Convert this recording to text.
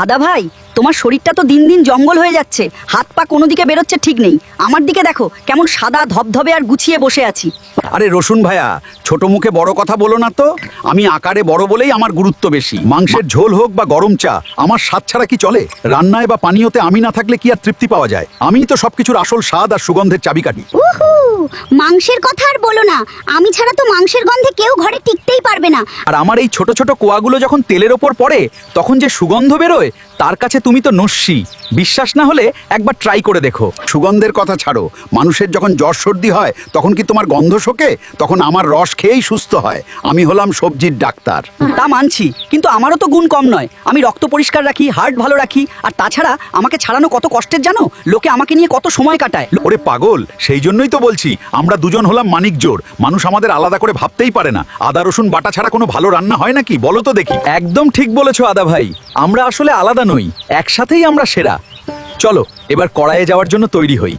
আদা ভাই, তোমার শরীরটা তো দিন দিন জঙ্গল হয়ে যাচ্ছে, হাত পা কোনো দিকে বেরোচ্ছে ঠিক নেই। আমার দিকে দেখো কেমন সাদা ধবধবে আর গুছিয়ে বসে আছি। আরে রসুন ভাইয়া, ছোট মুখে বড় কথা বলো না তো। আমি আকারে বড় বলেই আমার গুরুত্ব বেশি। মাংসের ঝোল হোক বা গরম চা, আমার স্বাদ ছাড়া কি চলে? রান্নায় বা পানীয়তে আমি না থাকলে কি আর তৃপ্তি পাওয়া যায়? আমিই তো সবকিছুর আসল স্বাদ আর সুগন্ধের চাবিকাঠি। উহু, মাংসের কথা আর বলো না, আমি ছাড়া তো মাংসের গন্ধে কেউ ঘরে টিকতেই পারবে না। আর আমার এই ছোট ছোট কোয়াগুলো যখন তেলের ওপর পড়ে তখন যে সুগন্ধ বেরোয়, তার কাছে তুমি তো নস্যি। বিশ্বাস না হলে একবার ট্রাই করে দেখো। সুগন্ধের কথা ছাড়ো, মানুষের যখন জ্বর সর্দি হয় তখন কি তোমার গন্ধ শোকে? তখন আমার রস খেয়েই সুস্থ হয়। আমি হলাম সবজির ডাক্তার। তা মানছি, কিন্তু আমারও তো গুণ কম নয়। আমি রক্ত পরিষ্কার রাখি, হার্ট ভালো রাখি, আর তাছাড়া আমাকে ছাড়ানো কত কষ্টের জানো? লোকে আমাকে নিয়ে কত সময় কাটায়। ওরে পাগল, সেই জন্যই তো বলছি আমরা দুজন হলাম মানিক জোড়। মানুষ আমাদের আলাদা করে ভাবতেই পারে না। আদা রসুন বাটা ছাড়া কোনো ভালো রান্না হয় নাকি বলো তো দেখি? একদম ঠিক বলেছো আদা ভাই, আমরা আসলে আলাদা নই, একসাথেই আমরা সেরা। চলো এবার কড়াইয়ে যাওয়ার জন্য তৈরি হই।